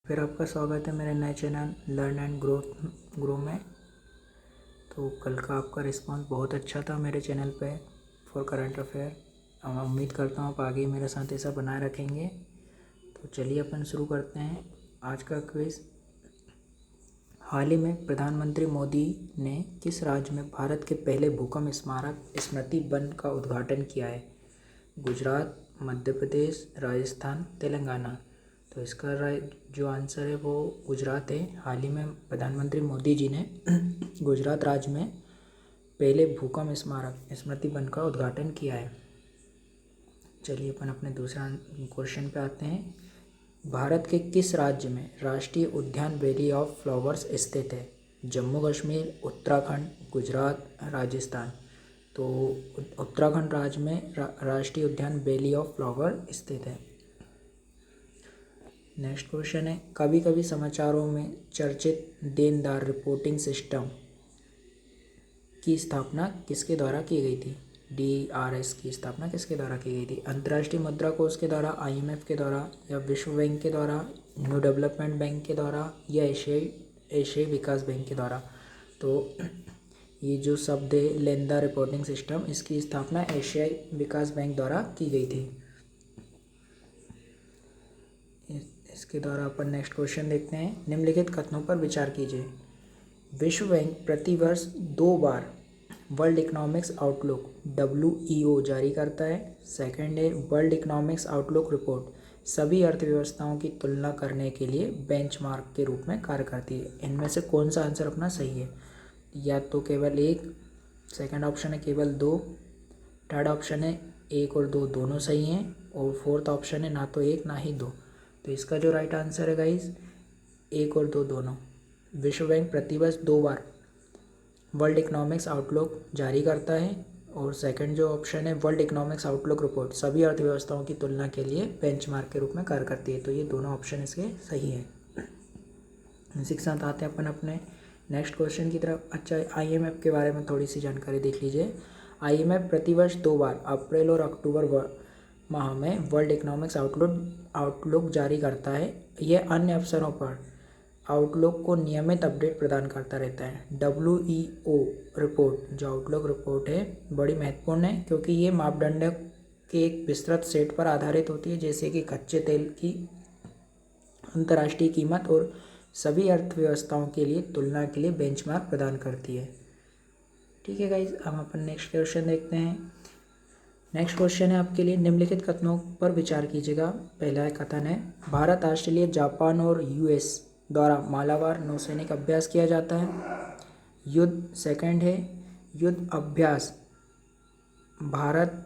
फिर आपका स्वागत है मेरे नए चैनल लर्न एंड ग्रो में। तो कल का आपका रिस्पांस बहुत अच्छा था मेरे चैनल पे फॉर करंट अफेयर। मैं उम्मीद करता हूँ आप आगे मेरे साथ ऐसा बनाए रखेंगे। तो चलिए अपन शुरू करते हैं आज का क्विज। हाल ही में प्रधानमंत्री मोदी ने किस राज्य में भारत के पहले भूकंप स्मारक स्मृति वन का उद्घाटन किया है? गुजरात, मध्य प्रदेश, राजस्थान, तेलंगाना। तो इसका जो आंसर है वो गुजरात है। हाल ही में प्रधानमंत्री मोदी जी ने गुजरात राज्य में पहले भूकंप स्मारक स्मृति वन का उद्घाटन किया है। चलिए अपन अपने दूसरा क्वेश्चन पे आते हैं। भारत के किस राज्य में राष्ट्रीय उद्यान वैली ऑफ फ्लावर्स स्थित है? जम्मू कश्मीर, उत्तराखंड, गुजरात, राजस्थान। तो उत्तराखंड राज्य में राष्ट्रीय उद्यान वैली ऑफ फ्लावर स्थित है। नेक्स्ट क्वेश्चन है, कभी कभी समाचारों में चर्चित देनदार रिपोर्टिंग सिस्टम की स्थापना किसके द्वारा की गई थी? DRS की स्थापना किसके द्वारा की गई थी? अंतर्राष्ट्रीय मुद्रा कोष के द्वारा, IMF के द्वारा, या विश्व बैंक के द्वारा, न्यू डेवलपमेंट बैंक के द्वारा, या एशियाई विकास बैंक के द्वारा। तो ये जो शब्द है लेनदार रिपोर्टिंग सिस्टम, इसकी स्थापना एशियाई विकास बैंक द्वारा की गई थी। इसके द्वारा अपन नेक्स्ट क्वेश्चन देखते हैं। निम्नलिखित कथनों पर विचार कीजिए। विश्व बैंक प्रतिवर्ष 2 बार वर्ल्ड इकोनॉमिक्स आउटलुक WEO जारी करता है। सेकंड है, वर्ल्ड इकोनॉमिक्स आउटलुक रिपोर्ट सभी अर्थव्यवस्थाओं की तुलना करने के लिए बेंचमार्क के रूप में कार्य करती है। इनमें से कौन सा आंसर अपना सही है? या तो केवल एक, सेकंड ऑप्शन है केवल 2, थर्ड ऑप्शन है 1 और 2 दोनों सही हैं, और फोर्थ ऑप्शन है ना तो 1 ना ही 2। तो इसका जो राइट आंसर है गाइज 1 और 2 दोनों। विश्व बैंक प्रतिवर्ष 2 बार वर्ल्ड इकोनॉमिक्स आउटलुक जारी करता है, और सेकंड जो ऑप्शन है वर्ल्ड इकोनॉमिक्स आउटलुक रिपोर्ट सभी अर्थव्यवस्थाओं की तुलना के लिए बेंचमार्क के रूप में कार्य करती है। तो ये दोनों ऑप्शन इसके सही है। इसी के साथ आते हैं अपन अपने नेक्स्ट क्वेश्चन की तरफ। अच्छा, IMF के बारे में थोड़ी सी जानकारी देख लीजिए। IMF प्रतिवर्ष 2 बार अप्रैल और अक्टूबर माह में वर्ल्ड इकोनॉमिक्स आउटलुक जारी करता है। यह अन्य अवसरों पर आउटलुक को नियमित अपडेट प्रदान करता रहता है। WEO रिपोर्ट जो आउटलुक रिपोर्ट है बड़ी महत्वपूर्ण है, क्योंकि ये मापदंड के एक विस्तृत सेट पर आधारित होती है, जैसे कि कच्चे तेल की अंतर्राष्ट्रीय कीमत और सभी अर्थव्यवस्थाओं के लिए तुलना के लिए बेंचमार्क प्रदान करती है। ठीक है गाइज, हम अपन नेक्स्ट क्वेश्चन देखते हैं। नेक्स्ट क्वेश्चन है आपके लिए, निम्नलिखित कथनों पर विचार कीजिएगा। पहला कथन है, भारत, ऑस्ट्रेलिया, जापान और US द्वारा मालाबार नौसैनिक अभ्यास किया जाता है। युद्ध। सेकंड है, युद्ध अभ्यास भारत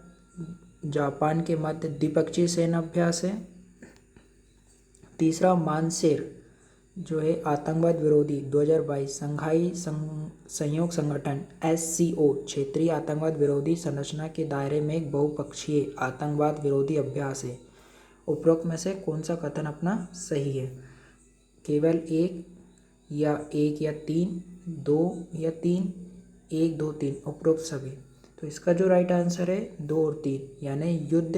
जापान के मध्य द्विपक्षीय सैन्य अभ्यास है। तीसरा, मानसेर जो है आतंकवाद विरोधी 2022 संघाई सहयोग संगठन SCO क्षेत्रीय आतंकवाद विरोधी संरचना के दायरे में एक बहुपक्षीय आतंकवाद विरोधी अभ्यास है। उपरोक्त में से कौन सा कथन अपना सही है? केवल 1 या 1 या 3, 2 या 3, 1, 2, 3, उपरोक्त सभी। तो इसका जो राइट आंसर है 2 और 3, यानी युद्ध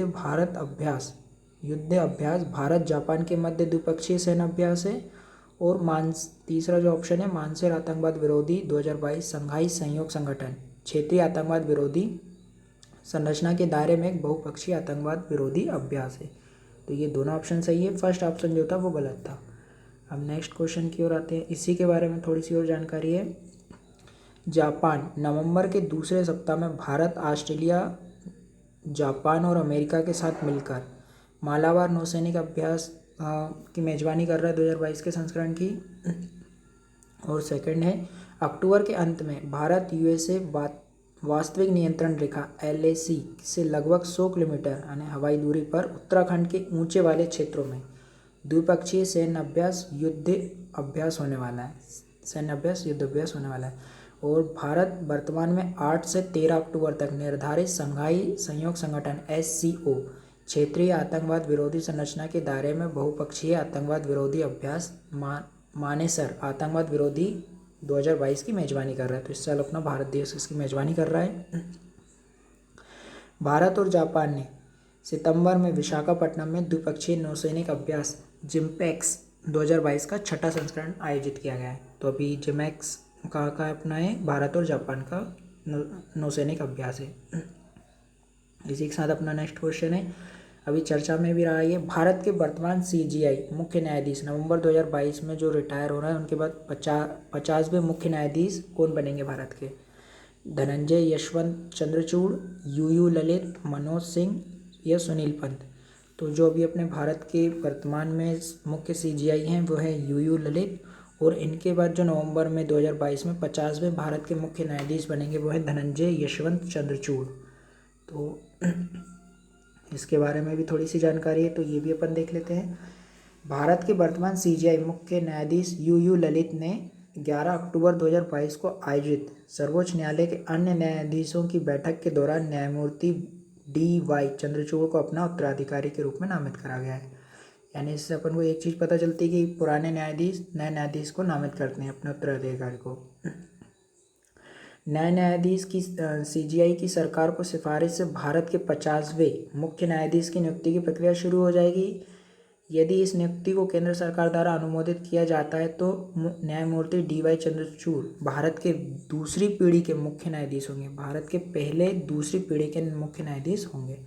अभ्यास भारत जापान के मध्य द्विपक्षीय सैन्य अभ्यास है। और तीसरा जो ऑप्शन है मानसेर आतंकवाद विरोधी 2022 संघाई सहयोग संगठन क्षेत्रीय आतंकवाद विरोधी संरचना के दायरे में एक बहुपक्षीय आतंकवाद विरोधी अभ्यास है। तो ये दोनों ऑप्शन सही है, फर्स्ट ऑप्शन जो था वो गलत था। अब नेक्स्ट क्वेश्चन की ओर आते हैं। इसी के बारे में थोड़ी सी और जानकारी है। जापान नवंबर के दूसरे सप्ताह में भारत, ऑस्ट्रेलिया, जापान और अमेरिका के साथ मिलकर मालाबार नौसैनिक अभ्यास की मेजबानी कर रहा है 2022 के संस्करण की। और सेकंड है, अक्टूबर के अंत में भारत USA वास्तविक नियंत्रण रेखा LAC से लगभग 100 किलोमीटर यानी हवाई दूरी पर उत्तराखंड के ऊंचे वाले क्षेत्रों में द्विपक्षीय सैन्य अभ्यास युद्ध अभ्यास होने वाला है। और भारत वर्तमान में 8 से 13 अक्टूबर तक निर्धारित संघाई सहयोग संगठन SCO क्षेत्रीय आतंकवाद विरोधी संरचना के दायरे में बहुपक्षीय आतंकवाद विरोधी अभ्यास मानेसर आतंकवाद विरोधी 2022 की मेजबानी कर रहा है। तो इस साल अपना भारत देश इसकी मेजबानी कर रहा है। भारत और जापान ने सितंबर में विशाखापट्टनम में द्विपक्षीय नौसैनिक अभ्यास जिम्पैक्स 2022 का छठा संस्करण आयोजित किया गया है। तो अभी जिमैक्स कहाँ का अपना है, भारत और जापान का नौसैनिक अभ्यास है। इसी के साथ अपना नेक्स्ट क्वेश्चन है, अभी चर्चा में भी रहा है, भारत के वर्तमान CJI मुख्य न्यायाधीश नवंबर 2022 में जो रिटायर हो रहा है, उनके बाद 50वें मुख्य न्यायाधीश कौन बनेंगे भारत के? धनंजय यशवंत चंद्रचूड़, UU ललित, मनोज सिंह या सुनील पंत? तो जो अभी अपने भारत के वर्तमान में मुख्य CJI हैं वो है UU ललित, और इनके बाद जो नवंबर में 2022 में 50वें भारत के मुख्य न्यायाधीश बनेंगे वो है धनंजय यशवंत चंद्रचूड़। तो इसके बारे में भी थोड़ी सी जानकारी है, तो ये भी अपन देख लेते हैं। भारत के वर्तमान CJI मुख्य न्यायाधीश UU ललित ने 11 अक्टूबर 2022 को आयोजित सर्वोच्च न्यायालय के अन्य न्यायाधीशों की बैठक के दौरान न्यायमूर्ति DY चंद्रचूड़ को अपना उत्तराधिकारी के रूप में नामित करा गया है। यानी इससे अपन को एक चीज़ पता चलती है कि पुराने न्यायाधीश नए न्यायाधीश को नामित करते हैं अपने उत्तराधिकारी को। नए न्यायाधीश की CJI की सरकार को सिफारिश से भारत के 50वें मुख्य न्यायाधीश की नियुक्ति की प्रक्रिया शुरू हो जाएगी। यदि इस नियुक्ति को केंद्र सरकार द्वारा अनुमोदित किया जाता है तो न्यायमूर्ति DY चंद्रचूड़ भारत के दूसरी पीढ़ी के मुख्य न्यायाधीश होंगे। भारत के पहले दूसरी पीढ़ी के मुख्य न्यायाधीश होंगे।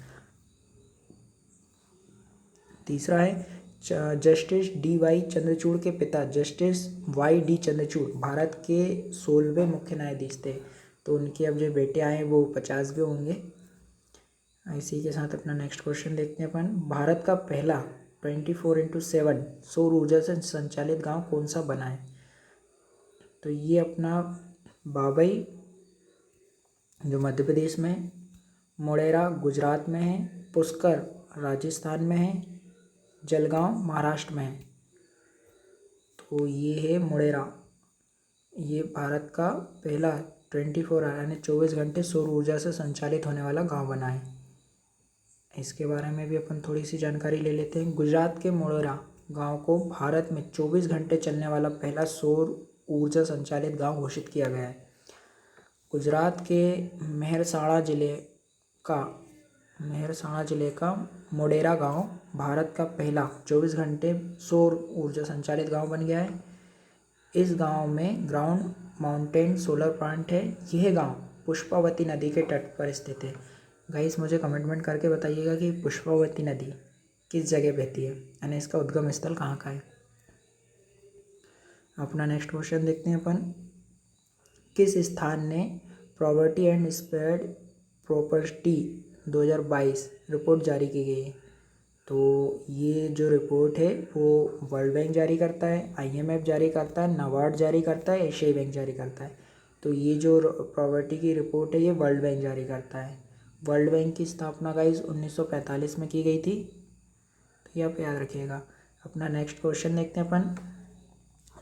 तीसरा है, जस्टिस DY चंद्रचूड़ के पिता जस्टिस YD चंद्रचूड़ भारत के 16वें मुख्य न्यायाधीश थे। तो उनके अब जो बेटे आए वो 50वें होंगे। इसी के साथ अपना नेक्स्ट क्वेश्चन देखते हैं अपन, भारत का पहला 24x7 सौर ऊर्जा से संचालित गांव कौन सा बना है? तो ये अपना बाबई जो मध्य प्रदेश में, मोढेरा गुजरात में है, पुष्कर राजस्थान में है, जलगांव महाराष्ट्र में है। तो ये है मोढेरा। ये भारत का पहला 24 यानी 24 घंटे सौर ऊर्जा से संचालित होने वाला गांव बना है। इसके बारे में भी अपन थोड़ी सी जानकारी ले लेते हैं। गुजरात के मोढेरा गांव को भारत में 24 घंटे चलने वाला पहला सौर ऊर्जा संचालित गांव घोषित किया गया है। गुजरात के मेहसाणा जिले का मोढेरा गांव भारत का पहला 24 घंटे सौर ऊर्जा संचालित गांव बन गया है। इस गांव में ग्राउंड माउंटेन सोलर प्लांट है। यह गांव पुष्पावती नदी के तट पर स्थित है। गाइस मुझे कमेंट करके बताइएगा कि पुष्पावती नदी किस जगह बहती है, यानी इसका उद्गम स्थल कहाँ का है। अपना नेक्स्ट क्वेश्चन देखते हैं अपन, किस स्थान ने property and spread property 2022 report जारी की गई है? तो ये जो रिपोर्ट है वो वर्ल्ड बैंक जारी करता है, IMF जारी करता है, नाबार्ड जारी करता है, एशियाई बैंक जारी करता है। तो ये जो प्रॉपर्टी की रिपोर्ट है ये वर्ल्ड बैंक जारी करता है। वर्ल्ड बैंक की स्थापना गाइस 1945 में की गई थी, तो ये आप याद रखिएगा। अपना नेक्स्ट क्वेश्चन देखते हैं अपन,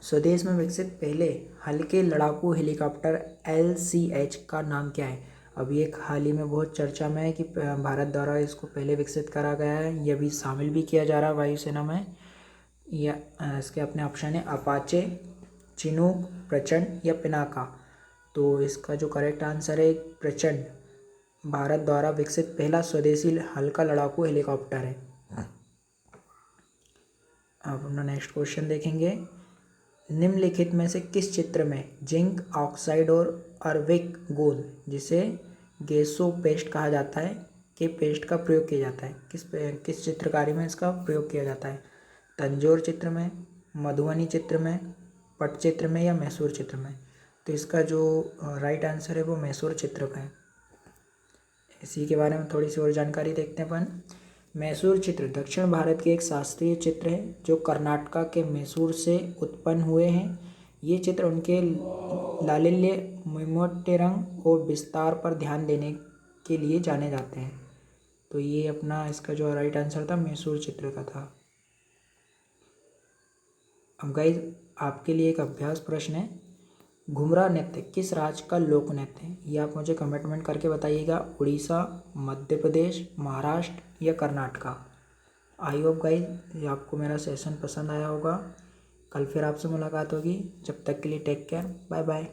स्वदेश में विकसित पहले हल्के लड़ाकू हेलीकॉप्टर LCH का नाम क्या है? अभी एक हाल ही में बहुत चर्चा में है कि भारत द्वारा इसको पहले विकसित करा गया है, यह भी शामिल भी किया जा रहा है वायुसेना में। या इसके अपने ऑप्शन है अपाचे, चिनूक, प्रचंड या पिनाका। तो इसका जो करेक्ट आंसर है प्रचंड, भारत द्वारा विकसित पहला स्वदेशी हल्का लड़ाकू हेलीकॉप्टर है। अब अपना नेक्स्ट क्वेश्चन देखेंगे, निम्नलिखित में से किस चित्र में जिंक ऑक्साइड और अर्विक गोंद, जिसे गेसो पेस्ट कहा जाता है, के पेस्ट का प्रयोग किया जाता है? किस चित्रकारी में इसका प्रयोग किया जाता है? तंजौर चित्र में, मधुबनी चित्र में, पटचित्र में या मैसूर चित्र में? तो इसका जो राइट आंसर है वो मैसूर चित्र का है। इसी के बारे में थोड़ी सी और जानकारी देखते हैं अपन। मैसूर चित्र दक्षिण भारत के एक शास्त्रीय चित्र है जो कर्नाटका के मैसूर से उत्पन्न हुए हैं। ये चित्र उनके लालिल्य, मोटे रंग और विस्तार पर ध्यान देने के लिए जाने जाते हैं। तो ये अपना इसका जो राइट आंसर था मैसूर चित्र का था। अब गाइस आपके लिए एक अभ्यास प्रश्न है, घुमरा नृत्य किस राज्य का लोक नृत्य है? ये आप मुझे कमेंट करके बताइएगा। उड़ीसा, मध्य प्रदेश, महाराष्ट्र या कर्नाटका? आई होप गाइस आपको मेरा सेशन पसंद आया होगा। कल फिर आपसे मुलाकात होगी, जब तक के लिए टेक केयर, बाय बाय।